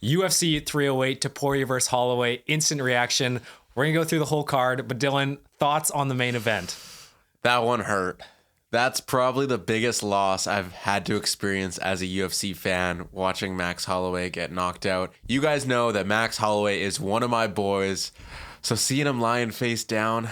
UFC 308, Topuria versus Holloway, instant reaction. We're going to go through the whole card, but Dylan, thoughts on the main event? That one hurt. That's probably the biggest loss I've had to experience as a UFC fan, watching Max Holloway get knocked out. You guys know that Max Holloway is one of my boys, so seeing him lying face down...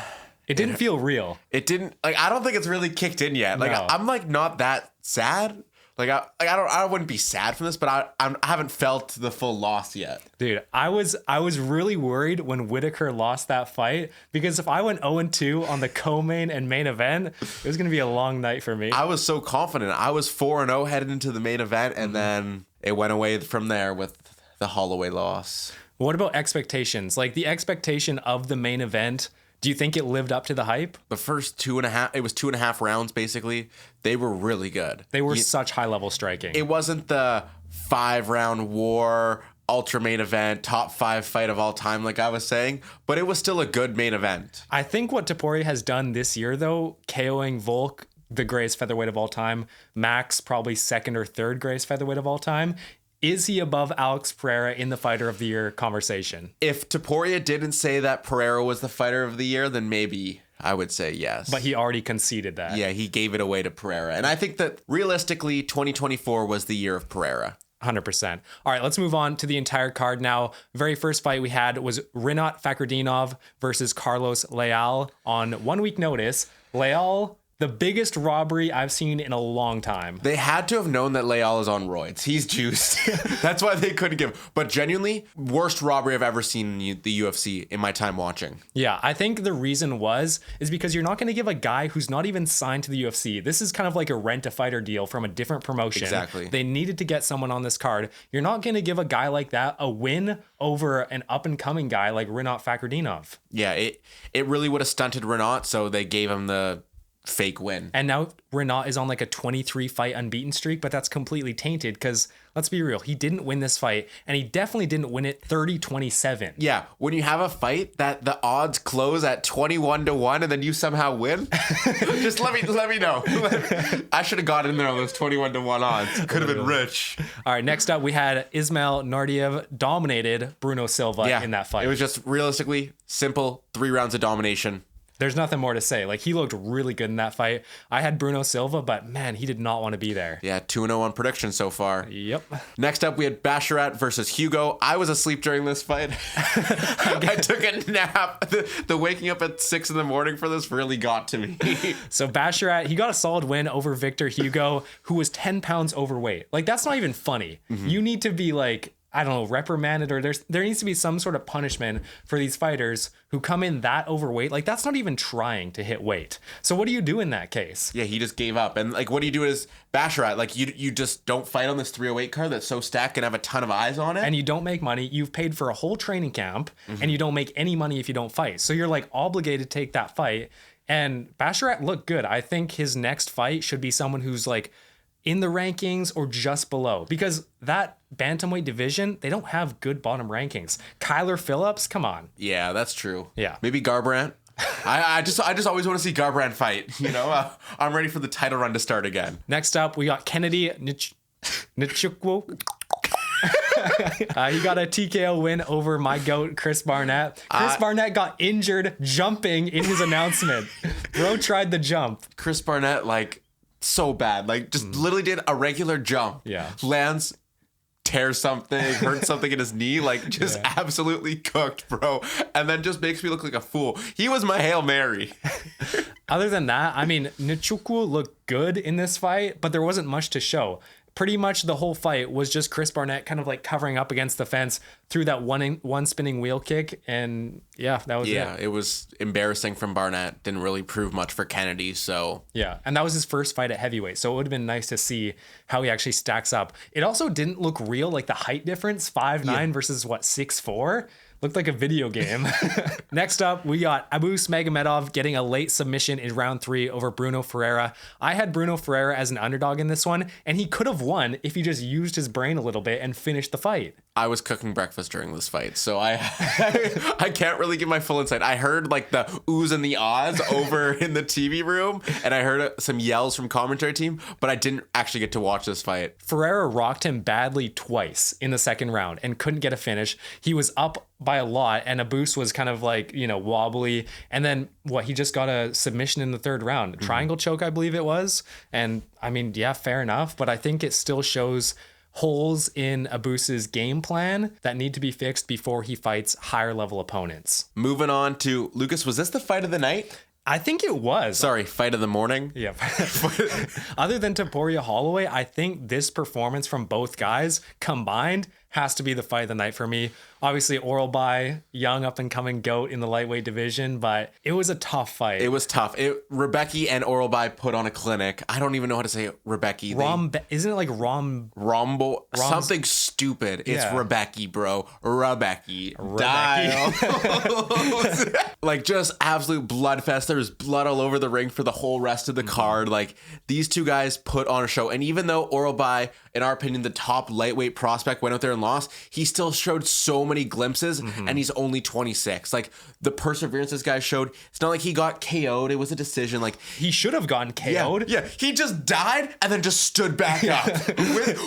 It didn't feel real. It didn't, like, I don't think it's really kicked in yet. Like, No. I'm, like, not that sad. Like, I wouldn't be sad from this, but I haven't felt the full loss yet. Dude, I was really worried when Whittaker lost that fight, because if I went 0-2 on the co-main and main event, it was going to be a long night for me. I was so confident. I was 4-0 headed into the main event, and then it went away from there with the Holloway loss. What about expectations? Like, the expectation of the main event, do you think it lived up to the hype? The first 2.5 rounds, basically. They were really good. They were such high-level striking. It wasn't the 5-round war, ultra main event, top 5 fight of all time, like I was saying, but it was still a good main event. I think what Topuria has done this year, though, KOing Volk, the greatest featherweight of all time, Max, probably second or third greatest featherweight of all time, is he above Alex Pereira in the fighter of the year conversation? If Topuria didn't say that Pereira was the fighter of the year, then maybe I would say yes. But he already conceded that. Yeah, he gave it away to Pereira. And I think that realistically, 2024 was the year of Pereira. 100%. All right, let's move on to the entire card now. Very first fight we had was Rinat Fakhretdinov versus Carlos Leal on 1 week notice. Leal, the biggest robbery I've seen in a long time. They had to have known that Leal is on roids. He's juiced. That's why they couldn't give. But genuinely, worst robbery I've ever seen in the UFC in my time watching. Yeah, I think the reason is because you're not going to give a guy who's not even signed to the UFC. This is kind of like a rent-a-fighter deal from a different promotion. Exactly. They needed to get someone on this card. You're not going to give a guy like that a win over an up-and-coming guy like Rinat Fakhretdinov. Yeah, it really would have stunted Rinat, so they gave him the fake win. And now Rinat is on like a 23 fight unbeaten streak, but that's completely tainted because let's be real, he didn't win this fight, and he definitely didn't win it 30-27. Yeah, when you have a fight that the odds close at 21-1 and then you somehow win, just let me know. I should have got in there on those 21-1 odds. Could have been rich. All right, next up we had Ismail Nardiev dominated Bruno Silva in that fight. It was just realistically simple 3 rounds of domination. There's nothing more to say. Like, he looked really good in that fight. I had Bruno Silva, but man, he did not want to be there. Yeah, 2-0 on prediction so far. Yep. Next up, we had Basharat versus Hugo. I was asleep during this fight. I took a nap. The waking up at 6 a.m. for this really got to me. So Basharat, he got a solid win over Victor Hugo, who was 10 pounds overweight. Like, that's not even funny. Mm-hmm. You need to be like, I don't know, reprimanded, or there needs to be some sort of punishment for these fighters who come in that overweight. Like, that's not even trying to hit weight. So what do you do in that case? Yeah, he just gave up. And like, what do you do as Basharat? Like, you just don't fight on this 308 card that's so stacked and have a ton of eyes on it. And you don't make money. You've paid for a whole training camp, and you don't make any money if you don't fight. So you're like obligated to take that fight. And Basharat looked good. I think his next fight should be someone who's like in the rankings or just below, because that bantamweight division, they don't have good bottom rankings. Kyler Phillips, come on. Yeah, that's true. Yeah. Maybe Garbrandt. I just always want to see Garbrandt fight. You know, I'm ready for the title run to start again. Next up, we got Kennedy Nchukwu. He got a TKO win over my GOAT, Chris Barnett. Chris Barnett got injured jumping in his announcement. Bro tried the jump. Chris Barnett, like, so bad. Like, just literally did a regular jump. Yeah. Lands, tears something, hurts something in his knee. Like, just absolutely cooked, bro. And then just makes me look like a fool. He was my Hail Mary. Other than that, I mean, Nchukwu looked good in this fight, but there wasn't much to show. Pretty much the whole fight was just Chris Barnett kind of like covering up against the fence through that one spinning wheel kick. And yeah, that was it. Yeah, it was embarrassing from Barnett. Didn't really prove much for Kennedy, so. Yeah, and that was his first fight at heavyweight. So it would have been nice to see how he actually stacks up. It also didn't look real, like the height difference, 5'9" versus what, 6'4"? Looked like a video game. Next up, we got Abus Magomedov getting a late submission in round 3 over Bruno Ferreira. I had Bruno Ferreira as an underdog in this one, and he could have won if he just used his brain a little bit and finished the fight. I was cooking breakfast during this fight, so I I can't really give my full insight. I heard like the oohs and the ahs over in the TV room, and I heard some yells from commentary team, but I didn't actually get to watch this fight. Ferreira rocked him badly twice in the second round and couldn't get a finish. He was up by a lot, and Abus was kind of like, wobbly. And then he just got a submission in the third round. Triangle choke, I believe it was. And I mean, yeah, fair enough. But I think it still shows holes in Abus's game plan that need to be fixed before he fights higher level opponents. Moving on to Lucas, was this the fight of the night? I think it was. Sorry, fight of the morning? Yeah. Other than Topuria Holloway, I think this performance from both guys combined has to be the fight of the night for me. Obviously, Oralby, young up-and-coming GOAT in the lightweight division, but it was a tough fight. It was tough. Rebecca and Oralby put on a clinic. I don't even know how to say it. Rebecca. Isn't it like Rombo? Something stupid. It's Rebecca, bro. Rebecca. Dial. Like, just absolute bloodfest. There was blood all over the ring for the whole rest of the card. Like, these two guys put on a show. And even though Oralby, in our opinion, the top lightweight prospect, went out there and lost, he still showed so many glimpses, and he's only 26. Like, the perseverance this guy showed, it's not like he got KO'd. It was a decision. Like, he should have gotten KO'd. Yeah, he just died and then just stood back up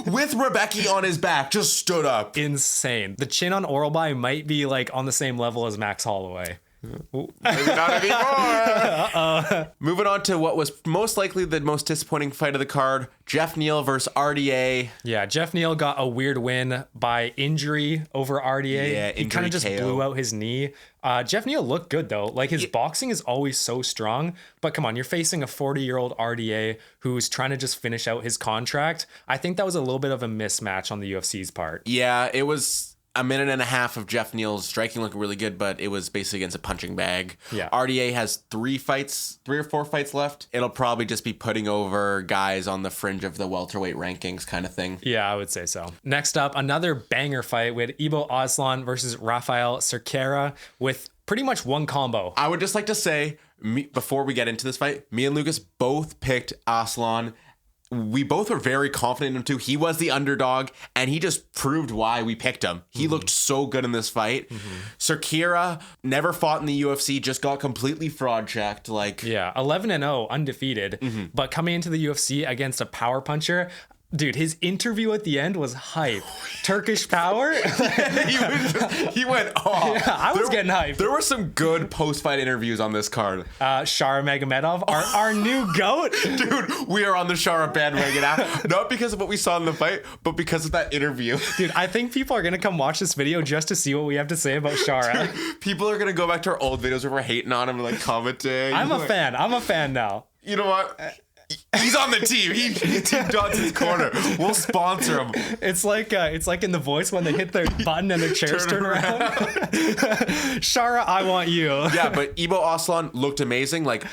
with Rebecca on his back, just stood up. Insane. The chin on Oralby might be like on the same level as Max Holloway. Maybe not anymore. Moving on to what was most likely the most disappointing fight of the card, Jeff Neal versus RDA. Yeah, Jeff Neal got a weird win by injury over RDA. Yeah, he kind of just blew out his knee. Jeff Neal looked good though. Like, his boxing is always so strong, but come on, you're facing a 40-year-old RDA who's trying to just finish out his contract. I think that was a little bit of a mismatch on the UFC's part. Yeah, it was a minute and a half of Jeff Neal's striking looking really good, but it was basically against a punching bag. Yeah. RDA has 3 or 4 fights left. It'll probably just be putting over guys on the fringe of the welterweight rankings kind of thing. Yeah, I would say so. Next up, another banger fight with Ibo Aslan versus Rafael Cerqueira with pretty much one combo. I would just like to say, before we get into this fight, me and Lucas both picked Aslan. We both were very confident in him too. He was the underdog, and he just proved why we picked him. He looked so good in this fight. Cerqueira never fought in the UFC, just got completely fraud checked. 11-0, undefeated, but coming into the UFC against a power puncher. Dude, his interview at the end was hype. Turkish power? He went off. Yeah, I was getting hyped. There were some good post-fight interviews on this card. Shara Magomedov, our new GOAT. Dude, we are on the Shara bandwagon now. Not because of what we saw in the fight, but because of that interview. Dude, I think people are going to come watch this video just to see what we have to say about Shara. Dude, people are going to go back to our old videos where we're hating on him and like commenting. I'm a fan. I'm a fan now. You know what? He's on the team. He's Team Johnson's corner. We'll sponsor him. It's like in The Voice when they hit their button and their chairs turn around. Shara, I want you. Yeah, but Ibo Aslan looked amazing. Like,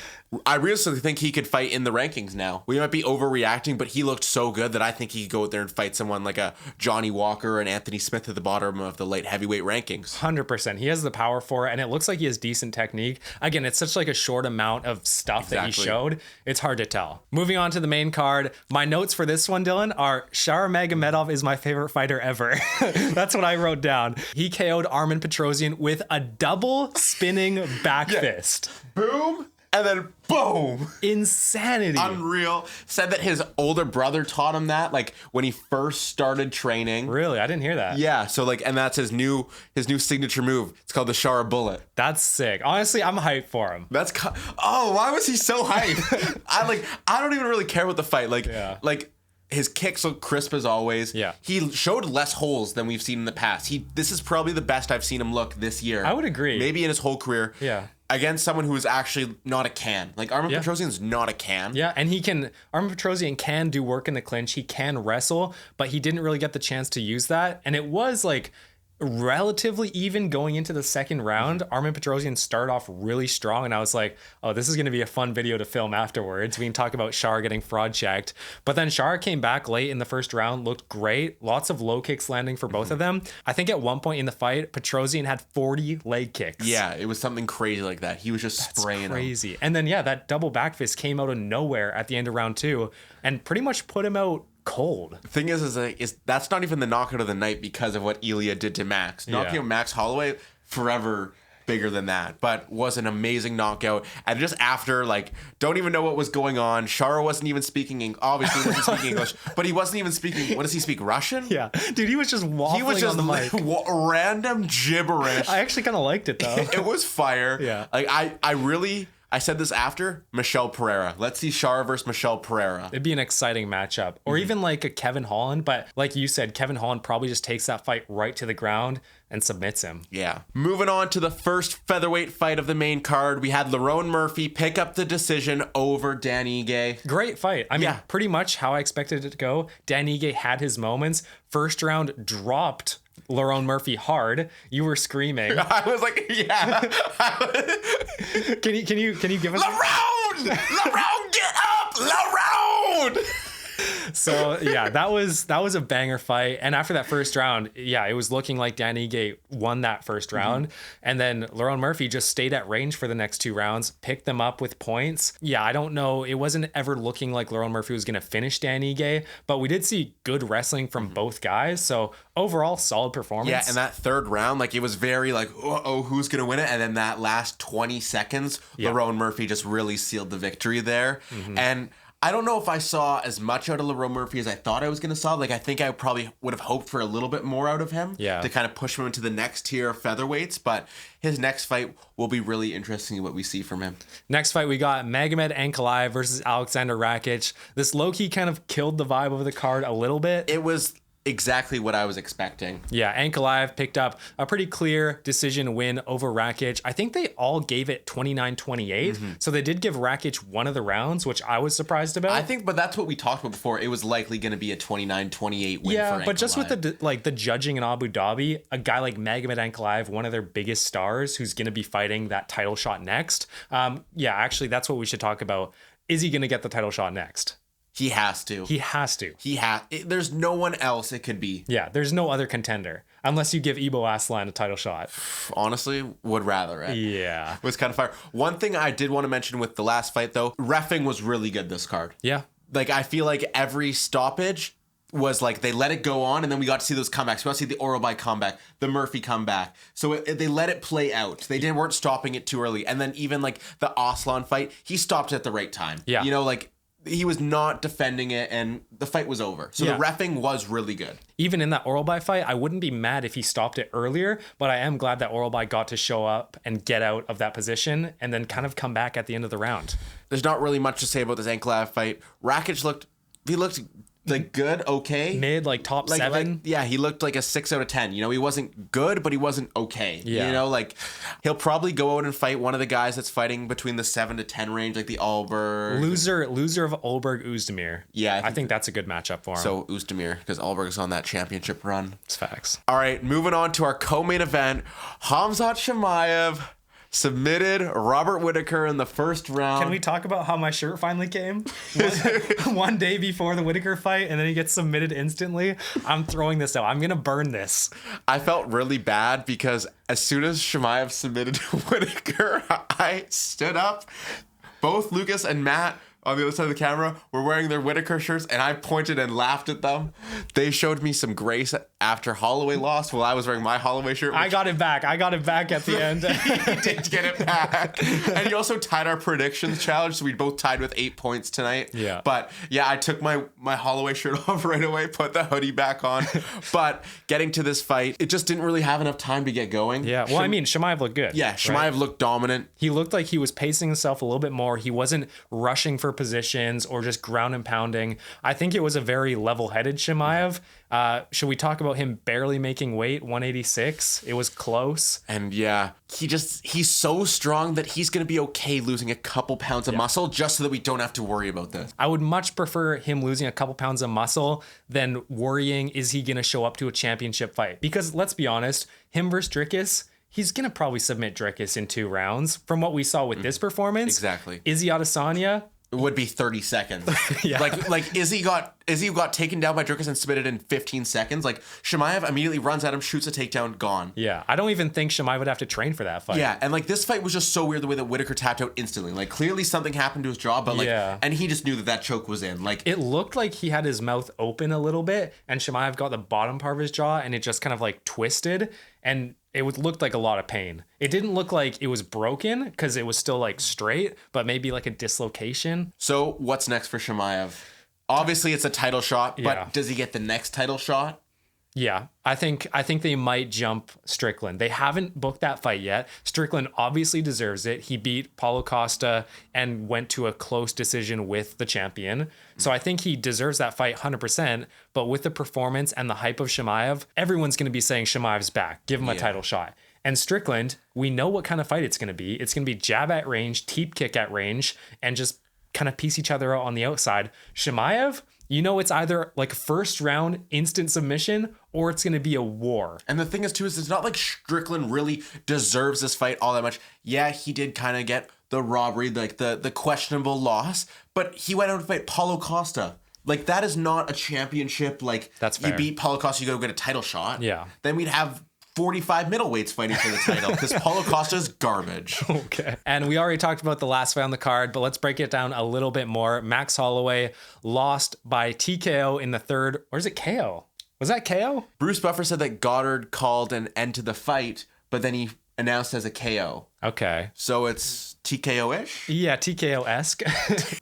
I realistically think he could fight in the rankings now. We might be overreacting, but he looked so good that I think he could go out there and fight someone like a Johnny Walker or an Anthony Smith at the bottom of the light heavyweight rankings. 100%. He has the power for it, and it looks like he has decent technique. Again, it's such like a short amount of stuff that he showed. It's hard to tell. Moving on to the main card, my notes for this one, Dylan, are Shara Magomedov is my favorite fighter ever. That's what I wrote down. He KO'd Armen Petrosyan with a double spinning back fist. Boom. And then boom. Insanity. Unreal. Said that his older brother taught him that, like, when he first started training. Really? I didn't hear that. Yeah, so like, and that's his new signature move. It's called the Shara Bullet. That's sick. Honestly, I'm hyped for him. Why was he so hyped? I don't even really care about the fight. Like his kicks look crisp as always. Yeah. He showed less holes than we've seen in the past. This is probably the best I've seen him look this year. I would agree. Maybe in his whole career. Yeah. Against someone who is actually not a can. Like, Armen Petrosyan's not a can. Yeah, and Armen Petrosyan can do work in the clinch. He can wrestle, but he didn't really get the chance to use that. And it was like relatively even going into the second round. Armen Petrosyan started off really strong, and I was like, oh, this is going to be a fun video to film afterwards. We can talk about Shara getting fraud checked. But then Shara came back late in the first round, looked great. Lots of low kicks landing for both of them. I think at one point in the fight, Petrosyan had 40 leg kicks. Yeah, it was something crazy like that. He was just spraying them. Crazy. And then, that double back fist came out of nowhere at the end of round 2 and pretty much put him out cold. Thing is that's not even the knockout of the night because of what Ilya did to Max. Knocking out Max Holloway, forever bigger than that, but was an amazing knockout. And just after, like, don't even know what was going on. Shara wasn't even speaking obviously wasn't speaking English, but he wasn't even speaking. What does he speak? Russian? Yeah, dude, he was just waffling He was just on the mic. Random gibberish. I actually kind of liked it though. It was fire. Yeah. Like I said this after Michelle Pereira. Let's see Shara versus Michelle Pereira. It'd be an exciting matchup. Or even like a Kevin Holland. But like you said, Kevin Holland probably just takes that fight right to the ground and submits him. Yeah. Moving on to the first featherweight fight of the main card, we had Lerone Murphy pick up the decision over Dan Ige. Great fight. I mean, pretty much how I expected it to go. Dan Ige had his moments. First round dropped Lerone Murphy hard. You were screaming. I was like, yeah. Can you give us Lerone! Lerone, get up! Lerone! So yeah, that was a banger fight. And after that first round, yeah, it was looking like Dan Ige won that first round. And then Lerone Murphy just stayed at range for the next 2 rounds, picked them up with points. Yeah, I don't know. It wasn't ever looking like Lerone Murphy was going to finish Dan Ige, but we did see good wrestling from both guys. So overall, solid performance. Yeah, and that third round, like, it was very like, oh, who's going to win it? And then that last 20 seconds, Lerone Murphy just really sealed the victory there. And I don't know if I saw as much out of Lerone Murphy as I thought I was going to saw. Like, I think I probably would have hoped for a little bit more out of him to kind of push him into the next tier of featherweights. But his next fight will be really interesting what we see from him. Next fight, we got Magomed Ankalaev versus Alexander Rakic. This low-key kind of killed the vibe of the card a little bit. It was exactly what I was expecting. Yeah, Ankalaev picked up a pretty clear decision win over Rakic. I think they all gave it 29-28. So they did give Rakic one of the rounds, which I was surprised about. I think, but that's what we talked about before. It was likely going to be a 29-28 win for Yeah, but Ankalaev. just with the judging in Abu Dhabi, a guy like Magomed Ankalaev, one of their biggest stars, who's going to be fighting that title shot next. Yeah, actually, that's what we should talk about. Is he going to get the title shot next? He has to. There's no one else it could be. Yeah, there's no other contender. Unless you give Ibo Aslan a title shot. Honestly, would rather, right? Yeah. It was kind of fire. One thing I did want to mention with the last fight, though, reffing was really good this card. Yeah. Like, I feel like every stoppage was like they let it go on, and then we got to see those comebacks. We got to see the Orolbai comeback, the Murphy comeback. So they let it play out. They weren't stopping it too early. And then even like the Aslan fight, he stopped at the right time. Yeah. You know, like, he was not defending it, and the fight was over. So the reffing was really good. Even in that Orolbai fight, I wouldn't be mad if he stopped it earlier, but I am glad that Orolbai got to show up and get out of that position and then kind of come back at the end of the round. There's not really much to say about this Ankalaev fight. Rakic looked like good, okay. Mid, like top 7. Yeah, he looked like a 6 out of 10. You know, he wasn't good, but he wasn't okay. Yeah. You know, like, he'll probably go out and fight one of the guys that's fighting between the 7 to 10 range, like the Alberg. Loser of Olberg Uzdemir. Yeah. I think that's a good matchup for him. So Uzdemir, because Alberg's on that championship run. It's facts. All right, moving on to our co-main event. Khamzat Chimaev submitted Robert Whittaker in the first round. Can we talk about how my shirt finally came? One day before the Whittaker fight, and then he gets submitted instantly. I'm throwing this out. I'm going to burn this. I felt really bad because as soon as Chimaev submitted Whittaker, I stood up. Both Lucas and Matt on the other side of the camera were wearing their Whittaker shirts, and I pointed and laughed at them. They showed me some grace after Holloway lost while I was wearing my Holloway shirt. I got it back at the end. He did get it back. And he also tied our predictions challenge, so we both tied with 8 points tonight. Yeah. But yeah, I took my Holloway shirt off right away, put the hoodie back on. But getting to this fight, it just didn't really have enough time to get going. Yeah. Well, I mean, Chimaev looked good. Yeah, Chimaev looked dominant. He looked like he was pacing himself a little bit more. He wasn't rushing for positions or just ground and pounding. I think it was a very level-headed Chimaev. Should we talk about him barely making weight? 186. It was close. And yeah, he's so strong that he's going to be okay losing a couple pounds of muscle just so that we don't have to worry about this. I would much prefer him losing a couple pounds of muscle than worrying, is he going to show up to a championship fight? Because let's be honest, him versus Dricus, he's going to probably submit Dricus in 2 rounds from what we saw with this performance. Exactly. Izzy Adesanya, it would be 30 seconds. Yeah. Like Izzy got Izzy got taken down by Dricus and submitted in 15 seconds. Like, Chimaev immediately runs at him, shoots a takedown, gone. Yeah, I don't even think Chimaev would have to train for that fight. Yeah, and like this fight was just so weird the way that Whittaker tapped out instantly. Like, clearly something happened to his jaw, but like, and he just knew that choke was in. Like, it looked like he had his mouth open a little bit, and Chimaev got the bottom part of his jaw, and it just kind of like twisted, and looked like a lot of pain. It didn't look like it was broken because it was still like straight, but maybe like a dislocation. So what's next for Chimaev? Obviously, it's a title shot, but does he get the next title shot? Yeah, I think they might jump Strickland. They haven't booked that fight yet. Strickland obviously deserves it. He beat Paulo Costa and went to a close decision with the champion. So I think he deserves that fight 100%. But with the performance and the hype of Chimaev, everyone's going to be saying Chimaev's back. Give him a title shot. And Strickland, we know what kind of fight it's going to be. It's going to be jab at range, teep kick at range, and just kind of piece each other out on the outside. Chimaev, you know, it's either like first round instant submission or it's going to be a war. And the thing is, too, is it's not like Strickland really deserves this fight all that much. Yeah, he did kind of get the robbery, like the questionable loss, but he went out to fight Paulo Costa. Like, that is not a championship. Like, that's fair. You beat Paulo Costa, you go get a title shot. Yeah. Then we'd have 45 middleweights fighting for the title because Paulo Costa's garbage. Okay. And we already talked about the last fight on the card, but let's break it down a little bit more. Max Holloway lost by TKO in the third, or is it KO? Was that KO? Bruce Buffer said that Goddard called an end to the fight, but then he announced as a KO. Okay. So it's TKO-ish? Yeah, TKO-esque.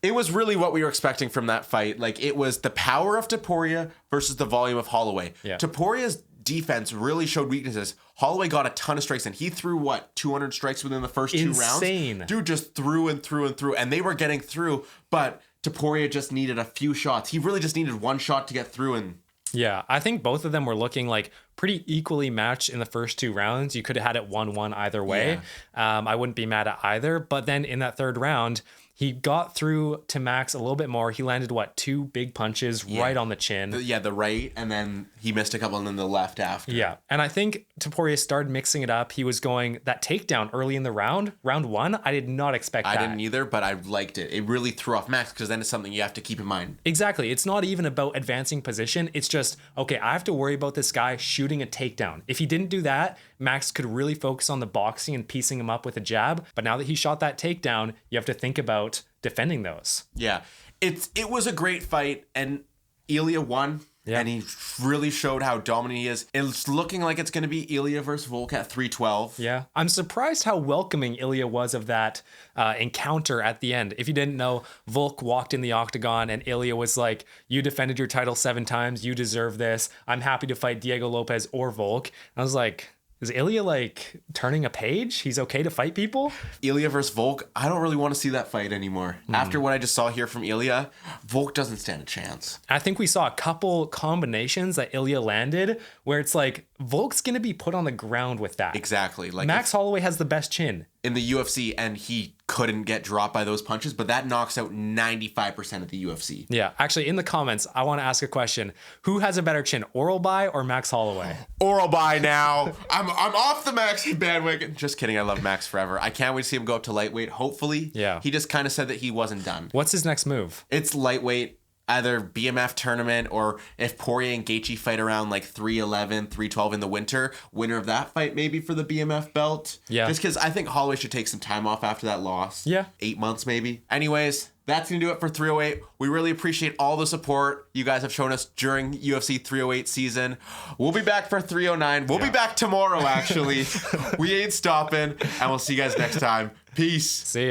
It was really what we were expecting from that fight. Like, it was the power of Topuria versus the volume of Holloway. Yeah. Topuria's defense really showed weaknesses. Holloway got a ton of strikes, and he threw, 200 strikes within the first 2 rounds? Insane. Dude just threw and threw and threw, and they were getting through, but Topuria just needed a few shots. He really just needed one shot to get through, and yeah, I think both of them were looking like pretty equally matched in the first 2 rounds. You could have had it 1-1 either way. Yeah. I wouldn't be mad at either. But then in that third round, he got through to Max a little bit more. He landed, 2 big punches right on the chin. The right, and then he missed a couple, and then the left after. Yeah, and I think Topuria started mixing it up. He was going that takedown early in the round 1. I did not expect that. I didn't either, but I liked it. It really threw off Max because then it's something you have to keep in mind. Exactly. It's not even about advancing position. It's just, okay, I have to worry about this guy shooting a takedown. If he didn't do that, Max could really focus on the boxing and piecing him up with a jab. But now that he shot that takedown, you have to think about defending those. Yeah, it was a great fight, and Ilya won. Yeah. And he really showed how dominant he is. It's looking like it's going to be Ilya versus Volk at 312. Yeah. I'm surprised how welcoming Ilya was of that encounter at the end. If you didn't know, Volk walked in the octagon and Ilya was like, you defended your title 7 times. You deserve this. I'm happy to fight Diego Lopez or Volk. And I was like, is Ilya like turning a page? He's okay to fight people? Ilya versus Volk, I don't really want to see that fight anymore. After what I just saw here from Ilya, Volk doesn't stand a chance. I think we saw a couple combinations that Ilya landed where it's like, Volk's going to be put on the ground with that. Exactly. Like Max Holloway has the best chin in the UFC, and he couldn't get dropped by those punches, but that knocks out 95% of the UFC. Yeah. Actually, in the comments, I want to ask a question. Who has a better chin, Oralby or Max Holloway? Oralby now. I'm off the Max bandwagon. Just kidding. I love Max forever. I can't wait to see him go up to lightweight. Hopefully. Yeah. He just kind of said that he wasn't done. What's his next move? It's lightweight. Either BMF tournament, or if Poirier and Gaethje fight around like 311, 312 in the winter, winner of that fight maybe for the BMF belt. Yeah. Just because I think Holloway should take some time off after that loss. Yeah. 8 months maybe. Anyways, that's going to do it for 308. We really appreciate all the support you guys have shown us during UFC 308 season. We'll be back for 309. We'll be back tomorrow, actually. We ain't stopping, and we'll see you guys next time. Peace. See ya.